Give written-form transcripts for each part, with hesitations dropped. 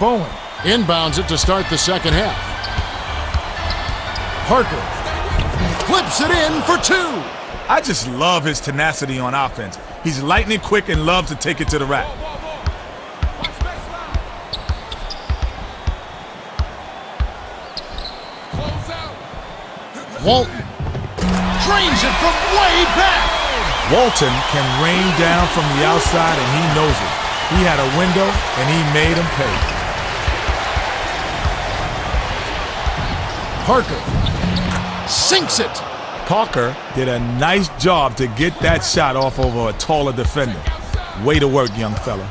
Bowen inbounds it to start the second half. Parker flips it in for two. I just love his tenacity on offense. He's lightning quick and loves to take it to the rack. Walton drains it from way back. Walton can rain down from the outside, and he knows it. He had a window, and he made him pay. Parker sinks it. Parker did a nice job to get that shot off over a taller defender. Way to work, young fella.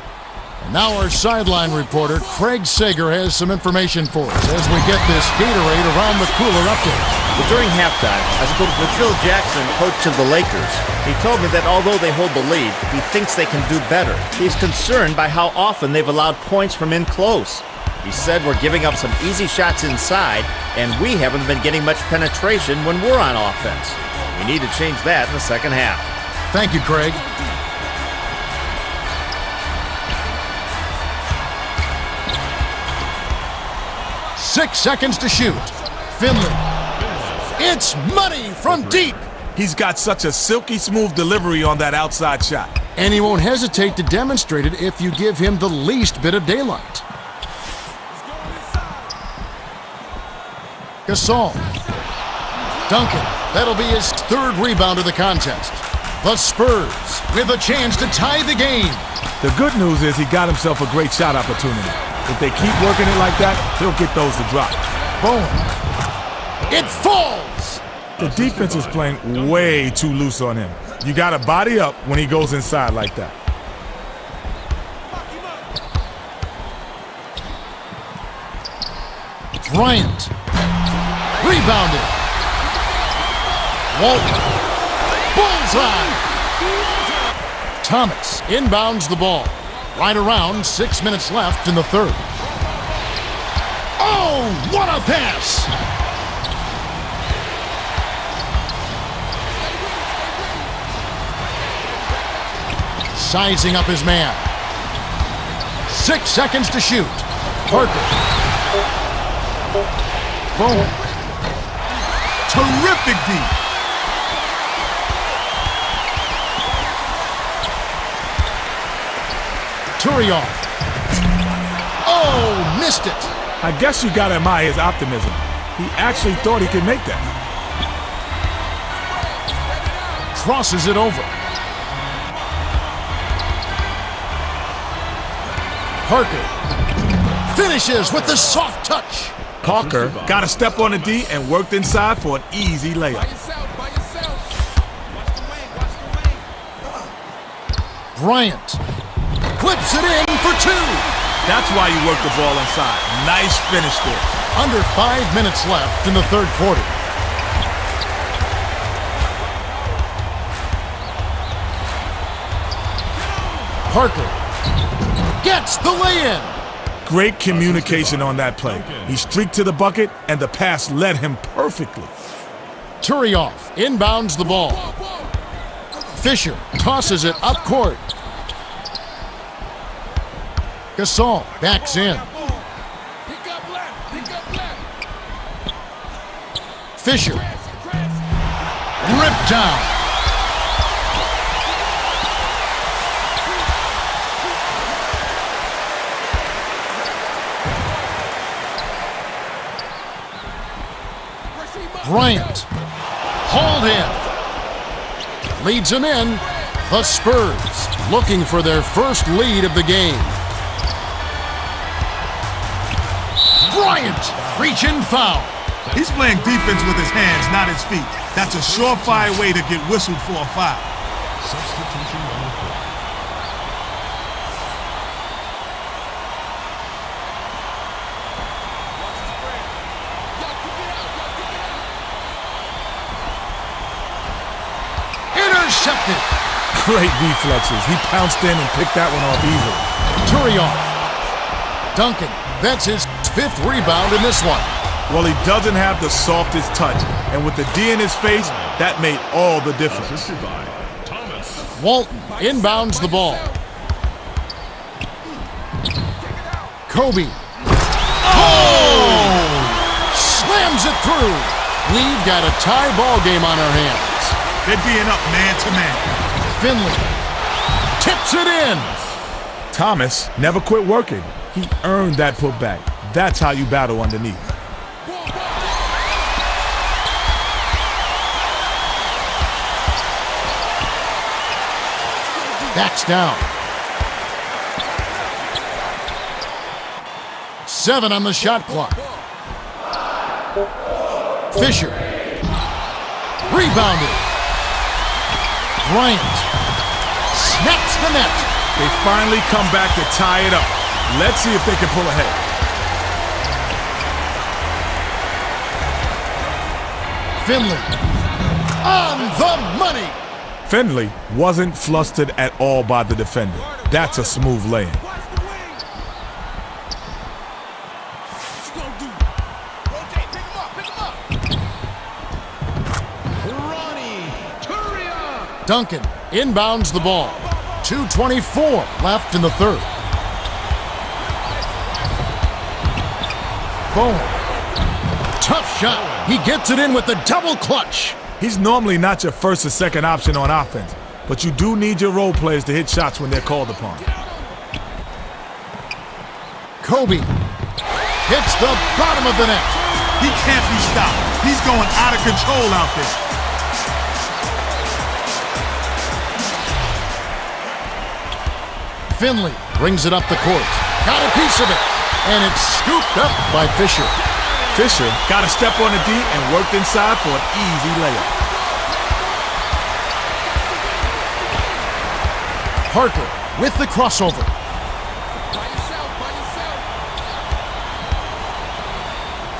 And now our sideline reporter, Craig Sager, has some information for us as we get this Gatorade around the cooler update. Well, during halftime, I spoke with Phil Jackson, coach of the Lakers. He told me that although they hold the lead, he thinks they can do better. He's concerned by how often they've allowed points from in close. He said we're giving up some easy shots inside, and we haven't been getting much penetration when we're on offense. We need to change that in the second half. Thank you, Craig. Six seconds to shoot. Finley. It's money from deep. He's got such a silky smooth delivery on that outside shot. And he won't hesitate to demonstrate it if you give him the least bit of daylight. Gasol. Duncan. That'll be his third rebound of the contest. The Spurs with a chance to tie the game. The good news is he got himself a great shot opportunity. If they keep working it like that, he'll get those to drop. Boom. It falls. The defense is playing way too loose on him. You got to body up when he goes inside like that. Bryant. Rebounded. Walton. Bullseye. Thomas inbounds the ball. Right around 6 minutes left in the third. Oh, what a pass! Sizing up his man. 6 seconds to shoot. Parker. Bowen. Terrific deep. Turioff. Oh, missed it. I guess you gotta admire his optimism. He actually thought he could make that. Crosses it over. Parker finishes with the soft touch. Parker got to step on the D and worked inside for an easy layup. Bryant clips it in for two. That's why you work the ball inside. Nice finish there. Under 5 minutes left in the third quarter. Parker gets the lay-in. Great communication on that play. He streaked to the bucket, and the pass led him perfectly. Turioff inbounds the ball. Fisher tosses it up court. Gasol backs in. Fisher ripped down. Bryant hauled in. Leads him in. The Spurs looking for their first lead of the game. Bryant, reach-in foul. He's playing defense with his hands, not his feet. That's a surefire way to get whistled for a foul. Substitution on the court. Intercepted. Great reflexes. He pounced in and picked that one off easily. Turioff. Duncan, that's his fifth rebound in this one. Well, he doesn't have the softest touch, and with the D in his face, that made all the difference. Walton inbounds the ball. Kobe Oh! Slams it through. We've got a tie ball game on our hands. They're being up man to man. Finley tips it in. Thomas never quit working. He earned that putback. That's how you battle underneath. Backs down. 7 on the shot clock. Fisher. Rebounded. Bryant. Snaps the net. They finally come back to tie it up. Let's see if they can pull ahead. Finley. On the money. Finley wasn't flustered at all by the defender. That's a smooth lay-in. Duncan inbounds the ball. 2:24 left in the third. Bowen. Tough shot. He gets it in with the double clutch. He's normally not your first or second option on offense, but you do need your role players to hit shots when they're called upon. Kobe hits the bottom of the net. He can't be stopped. He's going out of control out there. Finley brings it up the court. Got a piece of it, and it's scooped up by Fisher. Fisher got a step on the D and worked inside for an easy layup. Parker with the crossover.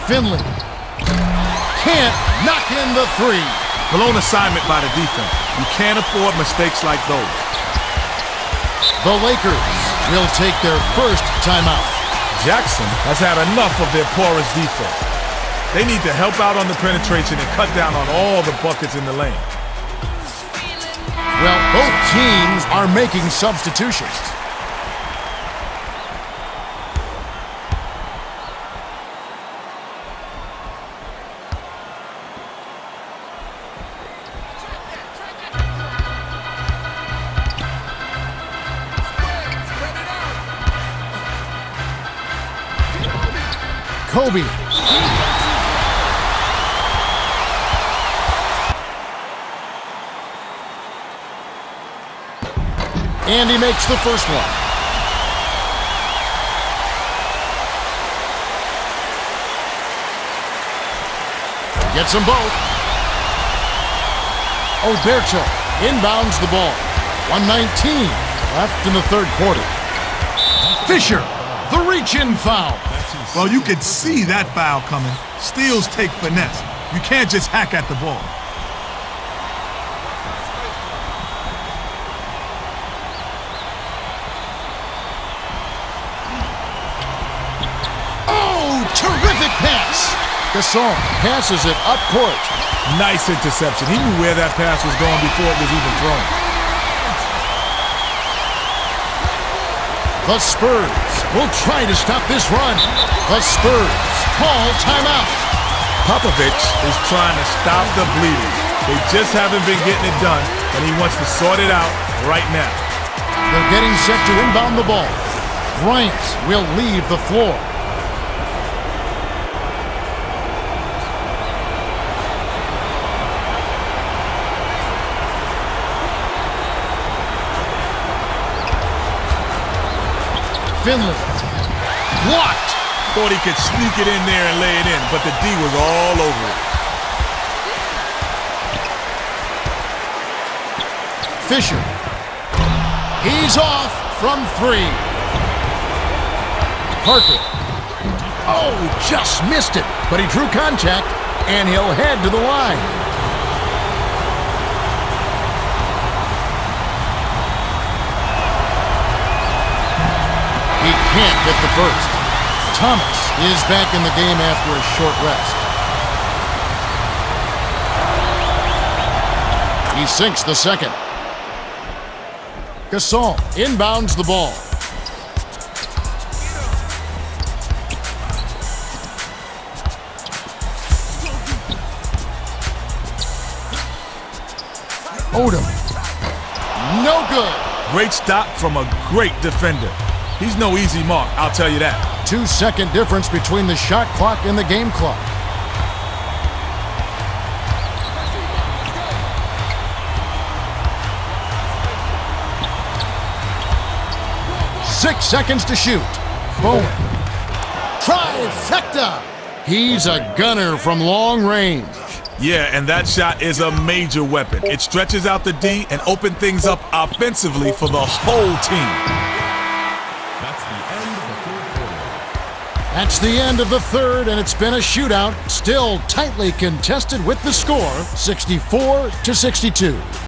Finley can't knock in the three. Blown assignment by the defense. You can't afford mistakes like those. The Lakers will take their first timeout. Jackson has had enough of their porous defense. They need to help out on the penetration and cut down on all the buckets in the lane. Well, both teams are making substitutions. Kobe. And he makes the first one. Gets them both. Alberto inbounds the ball. 1:19 left in the third quarter. Fisher, the reach-in foul. Well, you could see that foul coming. Steals take finesse. You can't just hack at the ball. Oh, terrific pass. Gasol passes it up court. Nice interception. He knew where that pass was going before it was even thrown. The Spurs will try to stop this run. The Spurs call timeout. Popovich is trying to stop the bleeding. They just haven't been getting it done, and he wants to sort it out right now. They're getting set to inbound the ball. Bryant will leave the floor. Finley. Blocked. Thought he could sneak it in there and lay it in, but the D was all over it. Fisher. He's off from three. Parker. Oh, just missed it, but he drew contact, and he'll head to the line. He can't get the first. Thomas is back in the game after a short rest. He sinks the second. Gasol inbounds the ball. Odom. No good. Great stop from a great defender. He's no easy mark, I'll tell you that. 2-second difference between the shot clock and the game clock. Six seconds to shoot. Boom. Trifecta. He's a gunner from long range. Yeah, and that shot is a major weapon. It stretches out the D and opens things up offensively for the whole team. That's the end of the third quarter. That's the end of the third, and it's been a shootout. Still tightly contested with the score, 64-62.